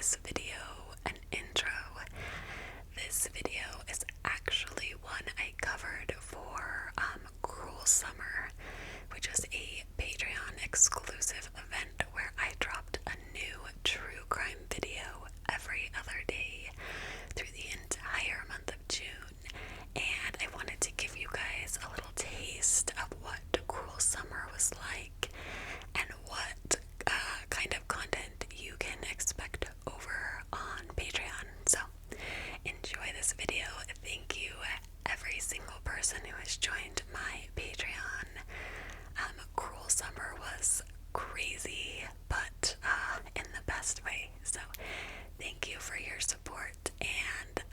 this video an intro. This video is actually one I covered for Cruel Summer, which is a Patreon exclusive event where I dropped a new true crime video every other day through the entire month of June, and I wanted to give you guys a little taste of what Cruel Summer was like and what kind of content you can expect over on Patreon. So enjoy this video. Thank you every single person who has joined my Patreon. Cruel Summer was crazy, but in the best way. So thank you for your support and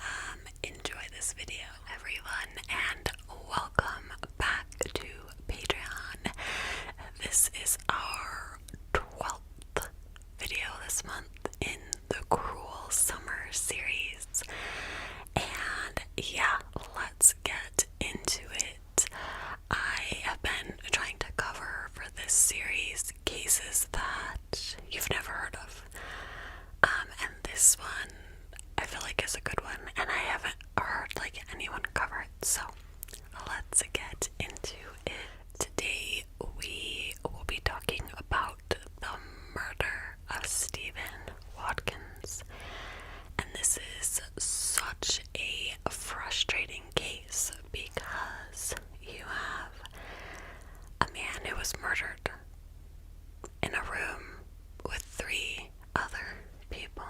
enjoy this video, everyone, and welcome back to Patreon. This is our 12th video this month in the Cruel Summer series, and yeah, let's get into it. I have been trying to cover for this series cases that you've never heard of, and this one I feel like is a good one, and I haven't heard like anyone cover it, so let's get into it. Today we will be talking about the murder of Stephen Watkins, and this is such a frustrating case because you have a man who was murdered in a room with 3 other people.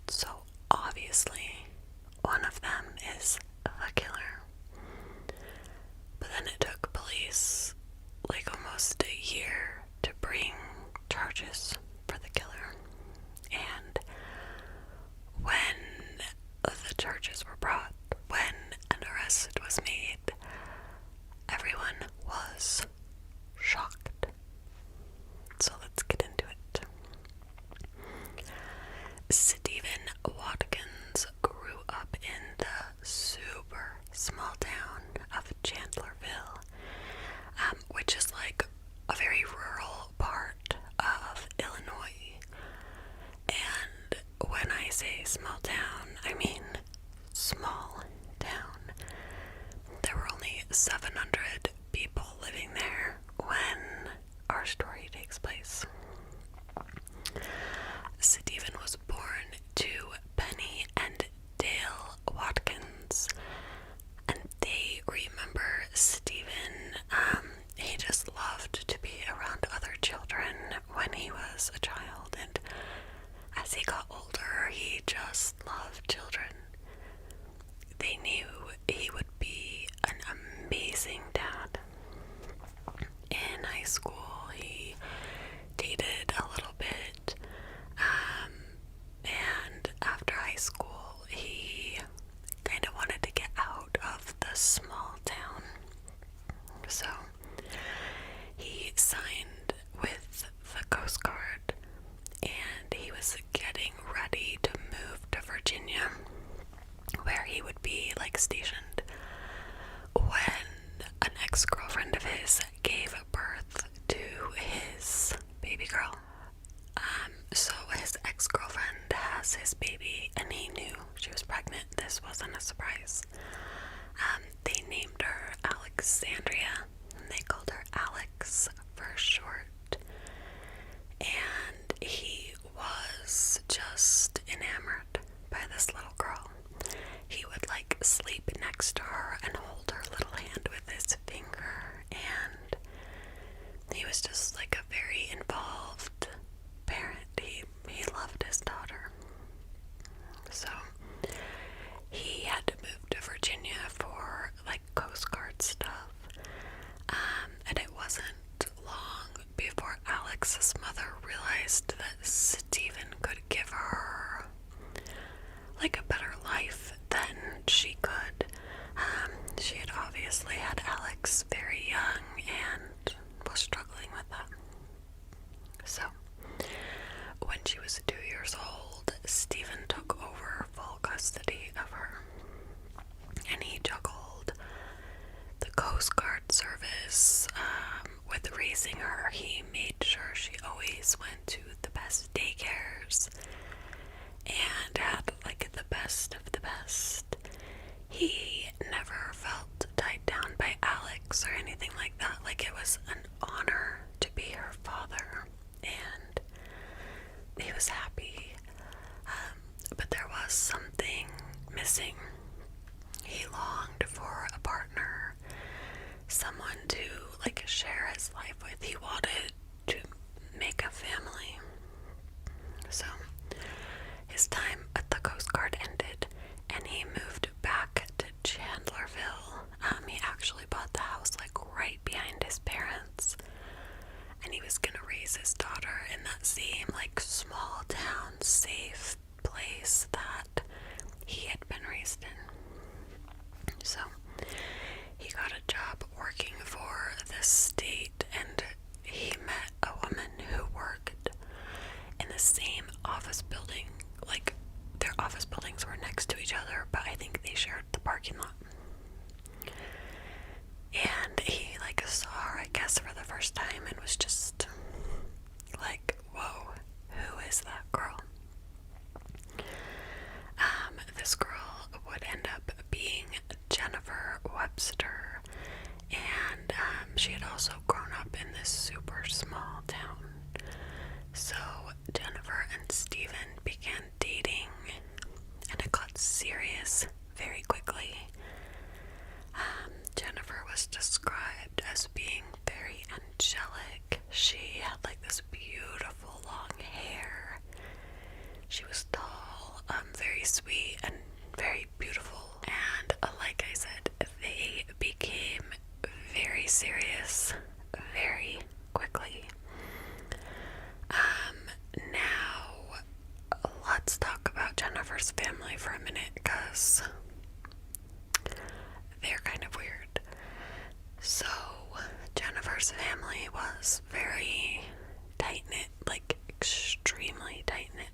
So obviously one of them is the killer. But then it took police like almost a year to bring charges for the killer. And when the charges were brought, when an arrest was made, everyone was shocked. So let's get into it. Stephen Watkins grew up in the super small town of Chandlerville, which is like a very rural part of Illinois. And when I say small town, I mean small town. There were only 700 people living there when our story takes place. Stephen was born to Penny and Dale Watkins, and they remember Stephen. He just loved to be around other children when he was a child, and as he got older, he just loved children. They knew he would be an amazing dad. In high school, he dated a little bit, and after high school, he kind of wanted to get out of the small town. So he signed with the Coast Guard, and he was getting ready to move to Virginia, where he would be like stationed, when an ex-girlfriend of his gave birth to his baby girl. So his ex-girlfriend has his baby, and he knew she was pregnant. This wasn't a surprise. They named her Alexandria, and they called her Alex for short. And he was just enamored by this little girl. He would like sleep next to her and hold her little hand with his finger, and he was just like a very involved parent. He loved his daughter. So he had to move to Virginia for like Coast Guard stuff, and it wasn't long before Alex's mother realized that Stephen could give her like a better life than she could. She had obviously had Alex very young and was struggling with that. So when she was 2 years old, Stephen took over full custody of her, and he juggled the Coast Guard service with raising her. He made sure she always went to the best daycares years and had like the best of the best. He never felt tied down by Alex or anything like that. Like, it was an honor to be her father, and he was happy. But there was something missing. He longed for a partner, someone to like share his life with. He wanted to make a family. So his time at the Coast Guard ended, and he moved back to Chandlerville. He actually bought the house like right behind his parents, and he was gonna raise his daughter in that same like small town safe place that he had been raised in. So he got a job working for the state, and he met a woman who worked in the same office building. Like, their office buildings were next to each other, but I think they shared the parking lot. And he like saw her, I guess, for the first time and was just like, whoa, who is that girl? This girl would end up being Jennifer Webster, and she had also grown up in this super small town. So Jennifer and Stephen began dating, and it got serious very quickly. Jennifer was described as being very angelic. She had like this beautiful long hair. She was tall, very sweet, and very beautiful. And like I said, they became very serious very quickly. Now, let's talk about Jennifer's family for a minute, because they're kind of weird. So, Jennifer's family was very tight-knit, like extremely tight-knit.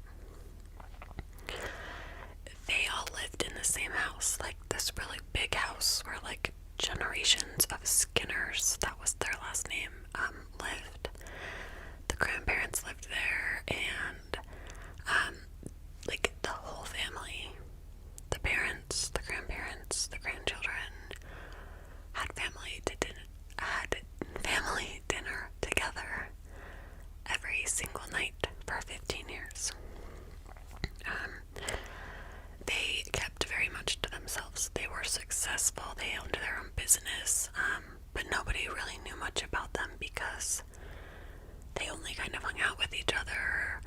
They all lived in the same house, like this really big house where like generations of Skinners, that was their last name, lived. The grandparents lived there, and like the whole family, the parents, the grandparents, the grandchildren had family dinner together every single night for 15 years. They kept very much to themselves. They were successful. They owned their own business, but nobody really knew much about them because they only kind of hung out with each other,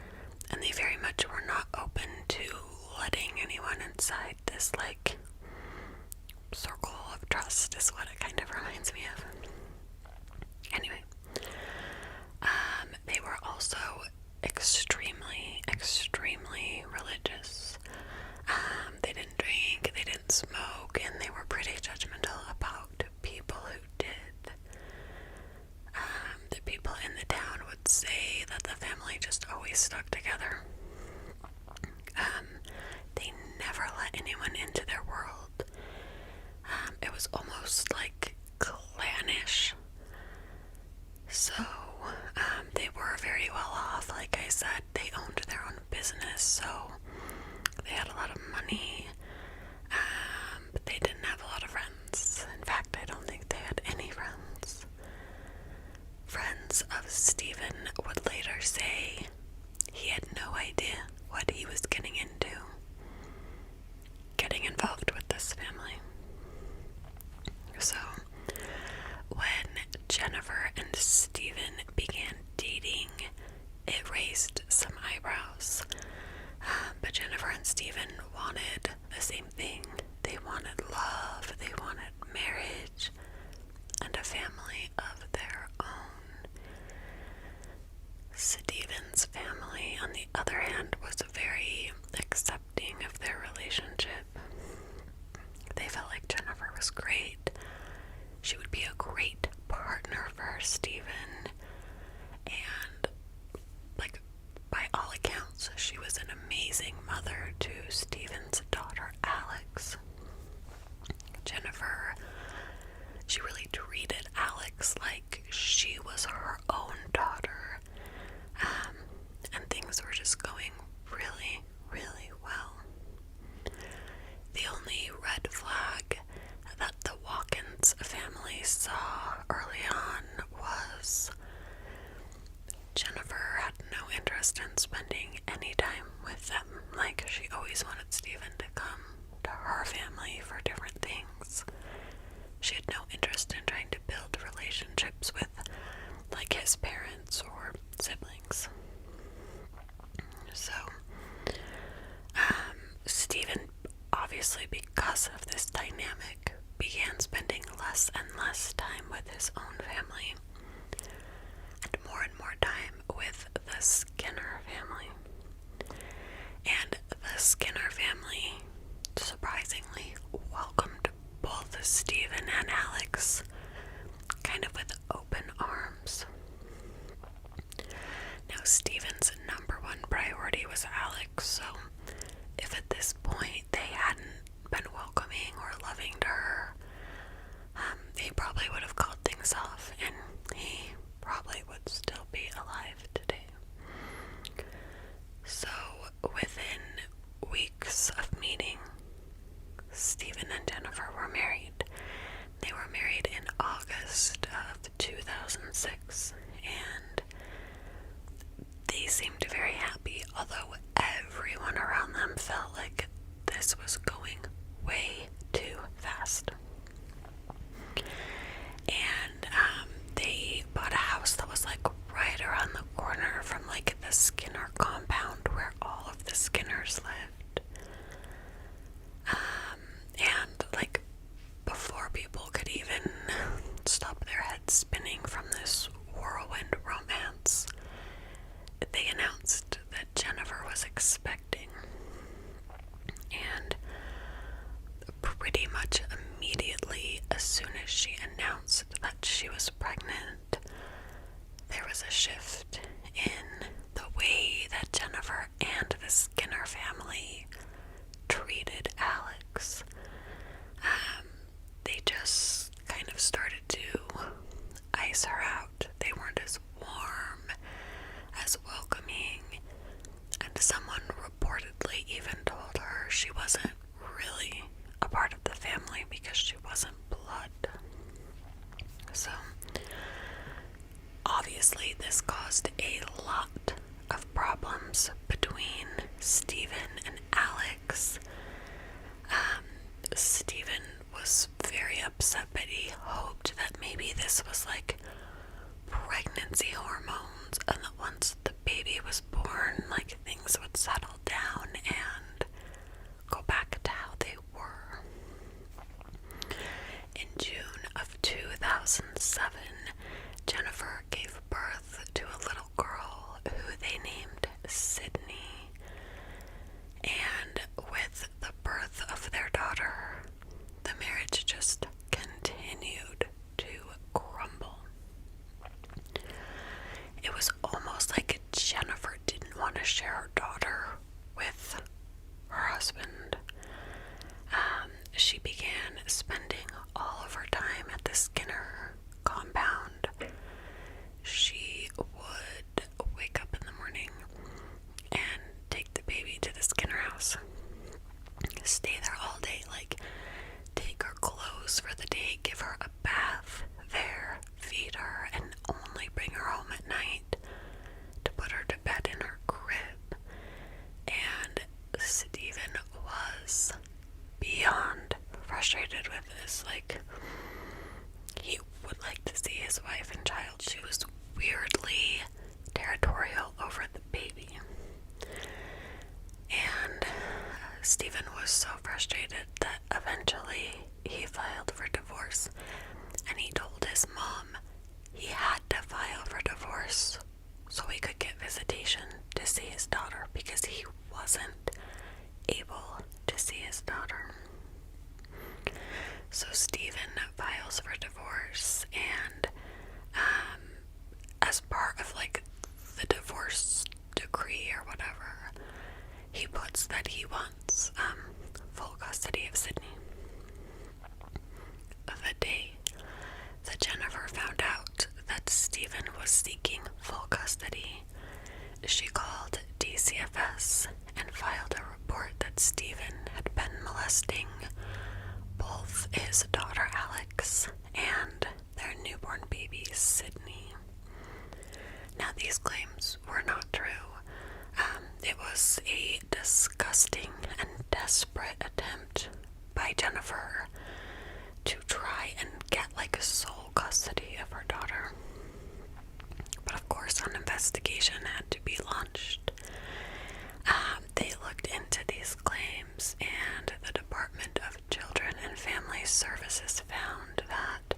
and they very much were not open to letting anyone inside this like circle of trust, is what it kind of reminds me of. Anyway, they were also extremely religious. They didn't drink, they didn't smoke, and they were pretty judgmental about people who did. The people in the town would say that the family just always stuck together. They never let anyone into their world. It was almost like clannish. So, they were very well off. Like I said, they owned their own business, so they had a lot of money, but they didn't have a lot of friends. In fact, I don't think they had any friends. Friends of Stephen would later say he had no idea what he was getting into, getting involved with this family. So, when Jennifer and Stephen began dating, it raised some eyebrows. But Jennifer and Stephen wanted the same thing. They wanted love, they wanted marriage, and a family of their own. Stephen's family, on the other hand, was very accepting of their relationship. They felt like Jennifer was great. She would be a great partner for Stephen, and like by all accounts, she was an amazing mother to Stephen's daughter Alex. Jennifer, she really treated Alex like she was her own daughter, and things were just going the Skinner compound where all of the Skinners lived. And like before people could even stop their heads spinning from this whirlwind romance, they announced that Jennifer was expecting. And pretty much immediately, as soon as she announced that she was pregnant, there was a shift in the way that Jennifer and the Skinner family treated Alex. They just kind of started to ice her out. They weren't as warm, as welcoming, and someone reportedly even told her she wasn't really a part of the family because she wasn't blood. So, obviously this caused a lot of problems between Stephen and Alex. Stephen was very upset, but he hoped that maybe this was like pregnancy hormones, and that once the baby was born, like things would settle down and go back to how they were. In June of 2007, Jennifer gave birth to a little girl who they named Sydney. And with the birth of their daughter, the marriage just continued to crumble. It was almost like Jennifer didn't want to share her daughter with her husband. She began spending all of her time at the Skinner compound. She would wake up in the morning and take the baby to the Skinner house, stay there all day, like take her clothes for the day, give her a bath there, feed her, and only bring her home at night to put her to bed in her crib. And Stephen was beyond frustrated with this. Like, he would like to see his wife and child. She was weirdly territorial over the baby. And Stephen was so frustrated that eventually he filed for divorce, and he told his mom he had to file for divorce so he could get visitation to see his daughter, because he wasn't able to see his daughter. So Stephen files for divorce, and as part of like the divorce decree or whatever, he puts that he wants full custody of Sydney. The day that Jennifer found out that Stephen was seeking full custody, she called DCFS and filed a report that Stephen had been molesting both his daughter Alex and their newborn baby Sydney. Now, these claims were not true. It was a disgusting and desperate attempt by Jennifer to try and get like sole custody of her daughter. But of course, an investigation had to be launched. They looked into these claims, and the Department of Children and Family Services found that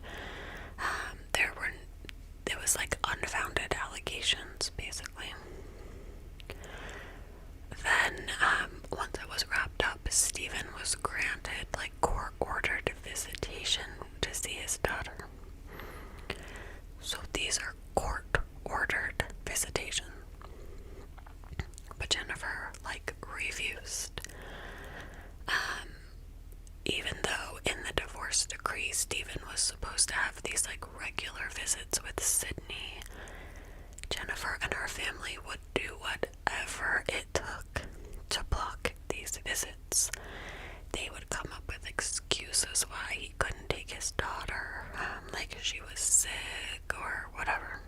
there was like unfounded allegations, basically. Then, once it was wrapped up, Stephen was granted like court-ordered visitation to see his daughter. So these are court-ordered visitation. But Jennifer like refused. Even though in the divorce decree Stephen was supposed to have these like regular visits with Sydney, Jennifer and her family would do whatever it took to block these visits. They would come up with excuses why he couldn't take his daughter, like she was sick or whatever.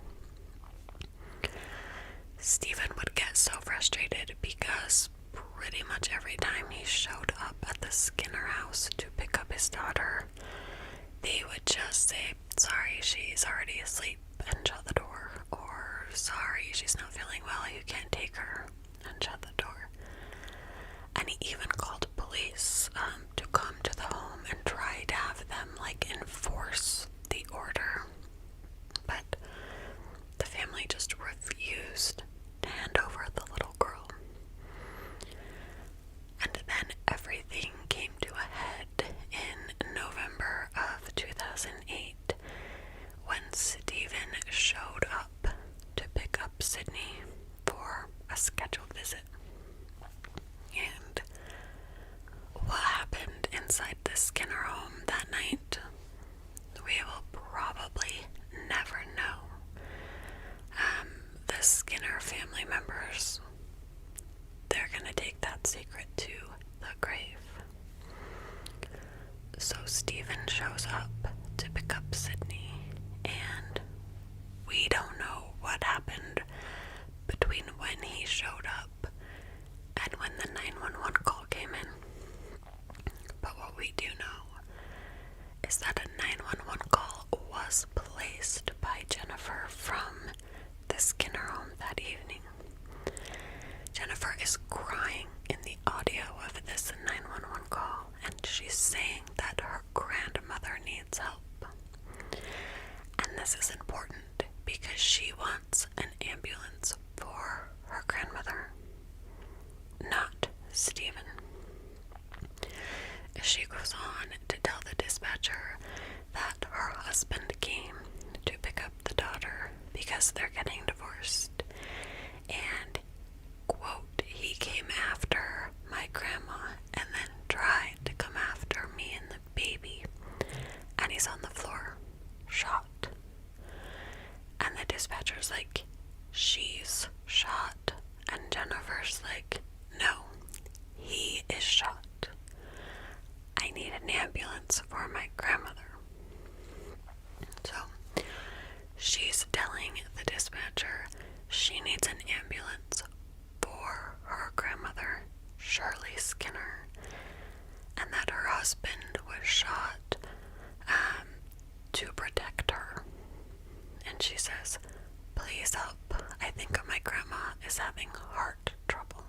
Stephen would get so frustrated because pretty much every time he showed up at the Skinner house to pick up his daughter, they would just say, "Sorry, she's already asleep," and shut the door, or "Sorry, she's not feeling well, you can't take showed up to pick up Sydney for a scheduled visit. And what happened inside the Skinner home that night, we will probably never know. The Skinner family members, they're gonna take that secret to the grave. So Stephen shows up to pick up Sydney, and we don't know what happened between when he showed up and when the 911 call came in. But what we do know is that a 911 call was placed by Jennifer from the Skinner home that evening. Jennifer is crying in the audio of this 911 call, and she's saying that her grandmother needs help. And this is important because she wants an ambulance for her grandmother, not Stephen. She goes on to tell the dispatcher that her husband came to pick up the daughter because they're getting divorced, and quote, he came after my grandma and then tried to come after me and the baby, and he's on the floor, shot. And the dispatcher's like, she's shot. And Jennifer's like, no, he is shot. I need an ambulance for my grandmother. So she's telling the dispatcher she needs an ambulance for her grandmother, Shirley Skinner, and that her husband was shot to protect her. And she says, please help. I think my grandma is having heart trouble.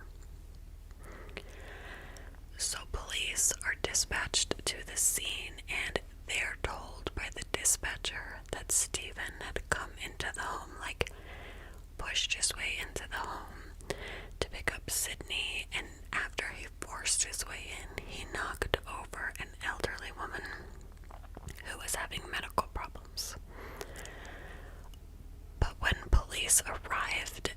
So police are dispatched to the scene, and they're told by the dispatcher that Stephen had come into the home, like pushed his way into the home to pick up Sydney, and after he forced his way in, he knocked over an elderly woman who was having medical problems. But when police arrived,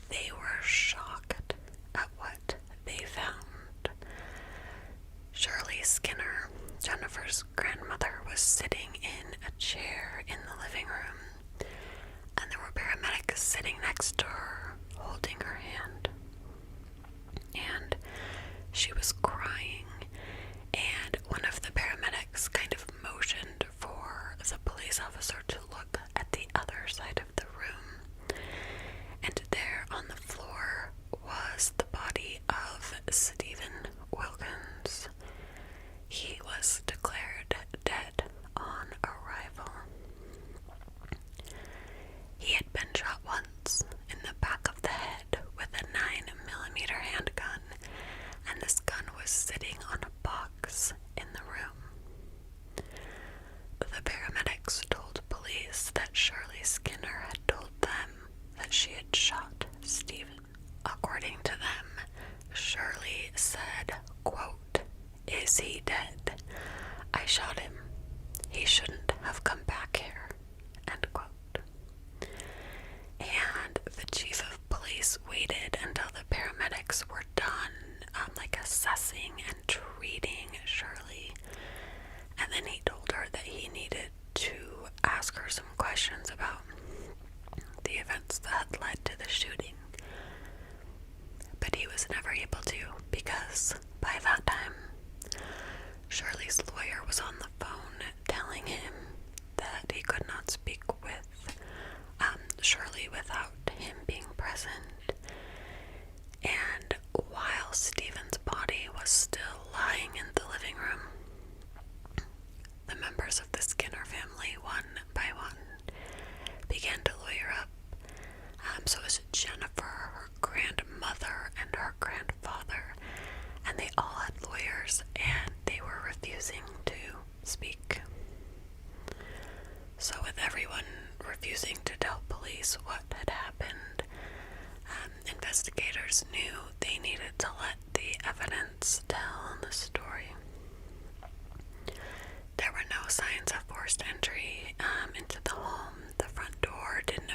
they were shocked at what they found. Shirley Skinner, Jennifer's grandmother, was sitting in a chair in the living room, and there were paramedics sitting next to her, holding her hand. And she was crying, and one of the paramedics kind of motioned for the police officer to look at the other side of the room. And there on the floor was the body of Stephen Wilkins. He was declared dead on arrival. He had been shot once in the back of the head with a 9mm handgun, and this gun was sitting on a box in the room. The paramedics told police that Shirley Skinner had told them that she had shot Stephen. According to them, Shirley said, quote, is he dead? I shot him. He shouldn't have come back here, end quote. And the chief of police waited until the paramedics were done, assessing and treating Shirley, and then he told her that he needed to ask her some questions about the events that had led to the shooting. But he was never able to, because by that time, Shirley's lawyer was on the phone telling him that he could not speak with Shirley without him being present. And while Stephen's body was still lying in the living room, the members of the Skinner family, one by one, began to lawyer up. So it was Jennifer, her grandmother, and her grandfather, and they all had lawyers, and they were refusing to speak. So with everyone refusing to tell police what had happened, investigators knew they needed to let the evidence tell the story. There were no signs of forced entry into the home. The front door didn't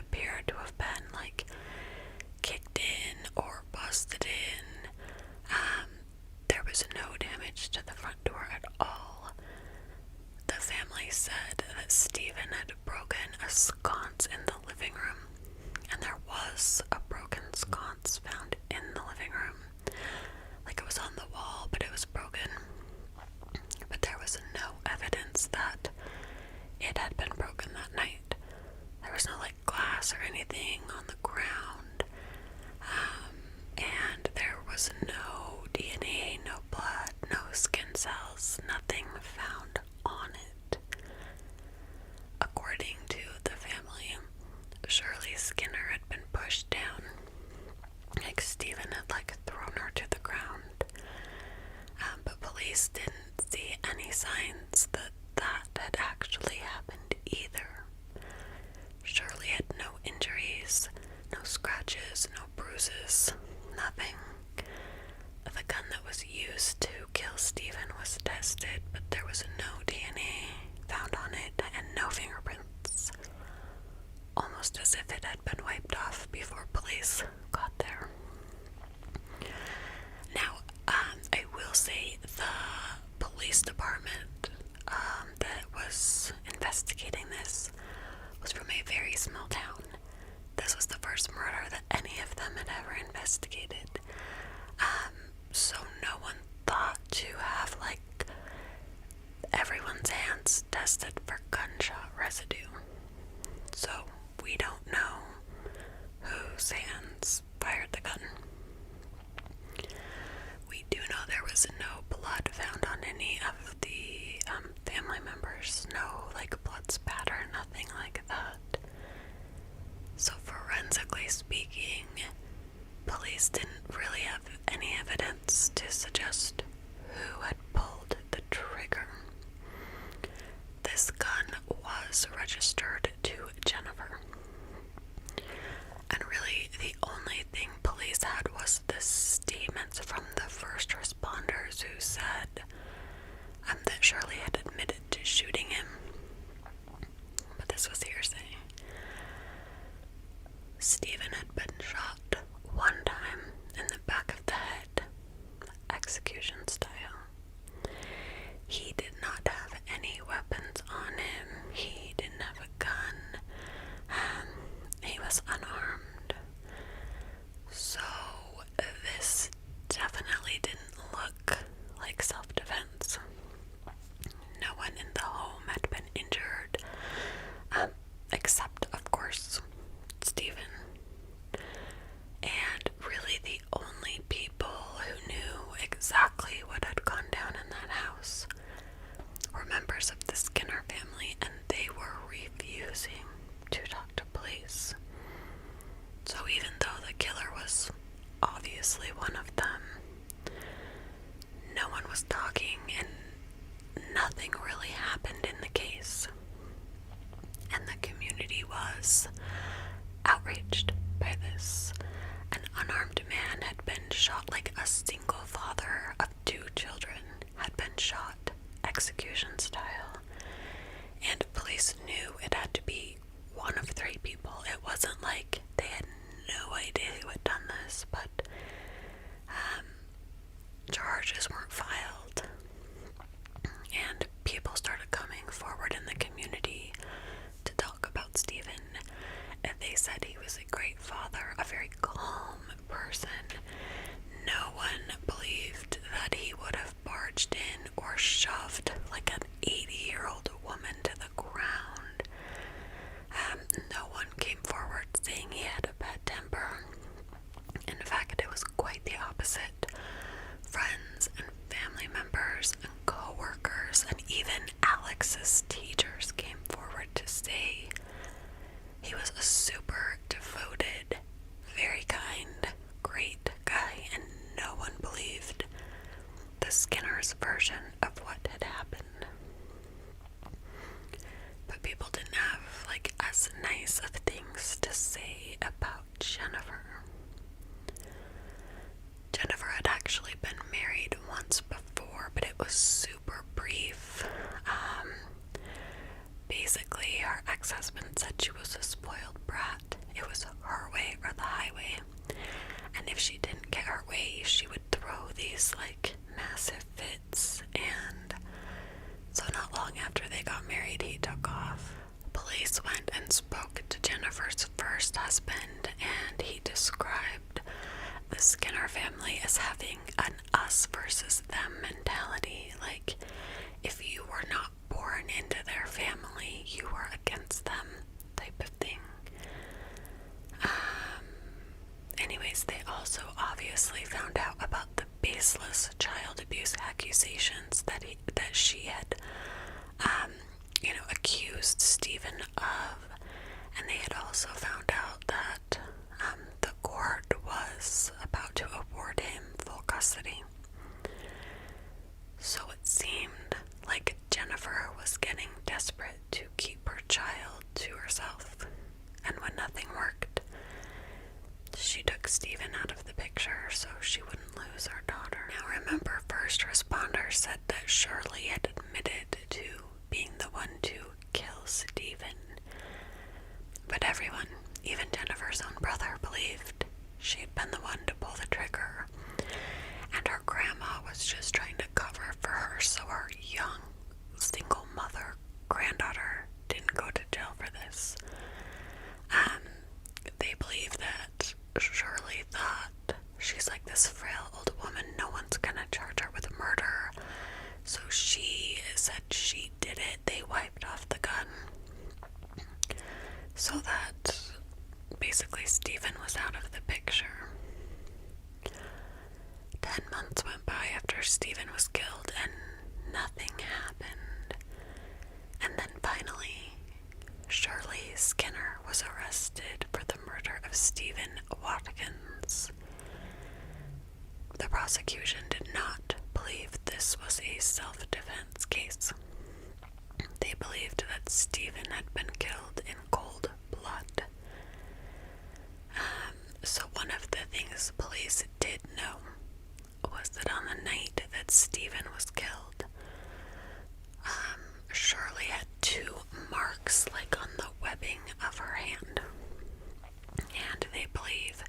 was a broken sconce found in the living room. Like, it was on the wall, but it was broken. But there was no evidence that it had been broken that night. There was no, like, glass or anything on the ground. And there was no DNA, no blood, no skin cells, nothing found on it. According to the family, Shirley Skinner had been pushed down, like Stephen had thrown her to the ground. But police didn't see any signs that had actually happened either. Shirley had no injuries, no scratches, no bruises, nothing. The gun that was used to kill Stephen was tested, but there was no DNA found on it and no fingerprints. Almost as if it had been wiped off before police got there. Now, I will say the police department that was investigating this was from a very small town. This was the first murder that any of them had ever investigated. So no one thought to have everyone's hands tested for gunshot residue. So we don't know whose hands fired the gun. We do know there was no blood found on any of the family members. No blood spatter, nothing like that. So forensically speaking, police didn't really have any evidence to suggest who had pulled the trigger. This gun was registered to Jennifer. And really, the only thing police had was the statements from the first responders who said that Shirley had admitted to shooting him. But this was hearsay. Stephen had been shot one time in the back of the head, execution style. He did not have any weapons on him. He didn't have a gun. He was unarmed. So this definitely didn't look like self-defense. No one in the home had been injured, except, of course, Stephen. And really the only people who knew exactly what had gone down in that house were members of the Skinner family, and they were refusing to talk to police. So even though the killer was obviously one of them, no one was talking and nothing really happened in the case. And the community was outraged by this. An unarmed man had been shot, a single father of 2 children had been shot, execution style. And police knew it had to be one of 3 people. It wasn't like they had no idea who had done this, but charges weren't filed. And people started coming forward in the community to talk about Stephen. And they said he was a great father, a very calm person. No one believed that he would have barged in or shoved an 80-year-old woman to the ground. No one came forward saying he had a bad temper. In fact, it was quite the opposite. Friends and family members and co-workers and even Alex's teachers came forward to say he was a super devoted, very kind, great guy, and no one believed the Skinner's version of what had happened. But people didn't have as nice of things to say about Jennifer. Jennifer had actually been married once before, but it was super brief. Basically, her ex-husband said she was a spoiled brat. It was her way or the highway. And if she didn't get her way, she would throw these massive fits. And so not long after they got married, he took off. Police went and spoke to Jennifer's first husband, and he described the Skinner family as having an us versus them mentality. Like, if you were not born into their family, you were against them, type of thing. Anyways, they also obviously found out about the baseless child abuse accusations that she had, accused Stephen of, and they had also found out that the court was about to award him full custody. So it seemed like Jennifer was getting desperate to keep her child to herself, and when nothing worked, she took Stephen out of the picture so she wouldn't lose her daughter. Now remember, first responders said that Shirley had admitted to being the one to kill Stephen. But everyone, even Jennifer's own brother, believed she had been the one to pull the trigger. And her grandma was just trying to cover for her so her young, single mother granddaughter didn't go to jail for this. They believe that Shirley thought she's like this frail old woman, no one's gonna charge her with murder. So she said she did it. They wiped off the gun so that basically Stephen was out of the picture. 10 months went by after Stephen was killed and nothing happened. And then finally, Shirley Skinner was arrested for the murder of Stephen Watkins. The prosecution did not believe this was a self-defense case. They believed that Stephen had been killed in cold blood. So one of the things police did know was that on the night that Stephen was killed, Shirley had 2 marks like on the webbing of her hand. And they believe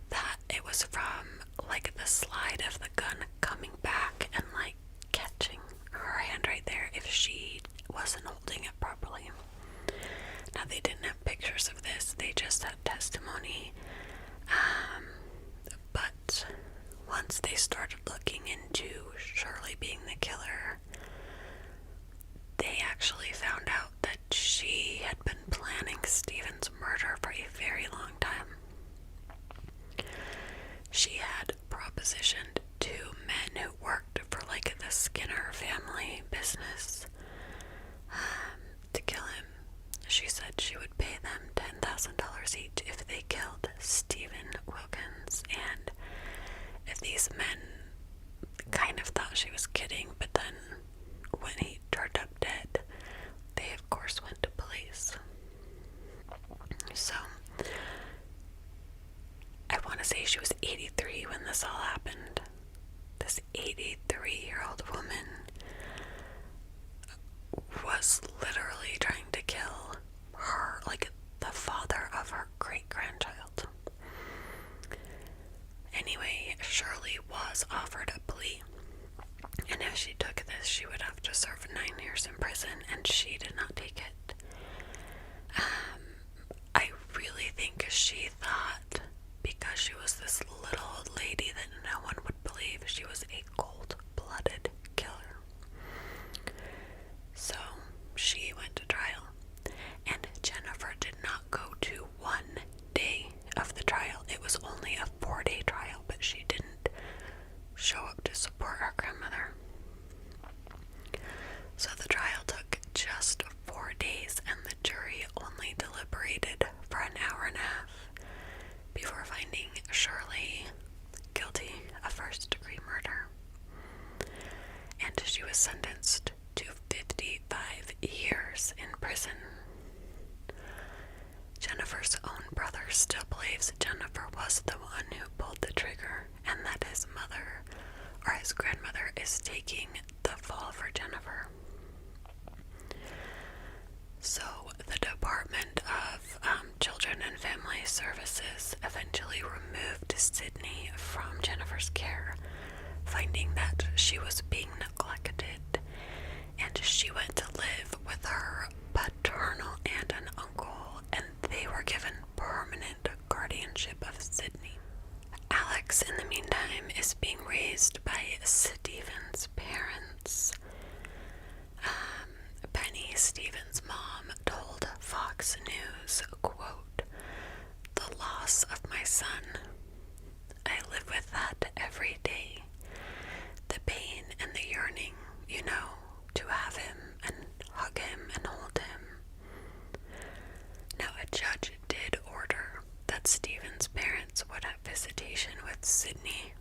that it was from like the slide of the gun coming back and like catching her hand right there if she wasn't holding it properly. Now they didn't have pictures of this, they just had testimony. But once they started looking into Shirley being the killer, they actually found out that she had been planning Stephen's murder for a very long time. She had propositioned 2 men who worked for like the Skinner family business to kill him. She said she would pay them $10,000 each if they killed Stephen Wilkins, and if these men kind of thought she was kidding, but then when he turned up dead, they of course went to police. So I want to say she was 83 when this all happened. This 83-year-old woman was literally trying to kill her, like the father of her great-grandchild. Anyway, Shirley was offered a plea, and if she took this, she would have to serve 9 years in prison, and she did not take it. I really think she thought because she was this little old lady that no one would believe she was a cold-blooded killer. So she went to trial, and Jennifer did not go to 1 day of the trial. It was only a 4-day trial, but she didn't show up to support her grandmother. So the trial took just 4 days, and the jury only deliberated for an hour and a half before finding Shirley guilty of first-degree murder. And she was sentenced to 55 years in prison. Jennifer's own brother still believes Jennifer was the one who pulled the trigger, and that his mother, or his grandmother, is taking the fall for Jennifer. So the Department of Children and Family Services eventually removed Sydney from Jennifer's care, finding that she was being neglected, and she went to live with her paternal aunt and uncle, and they were given permanent guardianship of the meantime, is being raised by Stephen's parents. Penny, Stephen's mom, told Fox News, quote, "The loss of my son. I live with that every day. The pain and the yearning, to have him and hug him and hold him." Now, a judge did order that Stephen's parents would have visitation with Sydney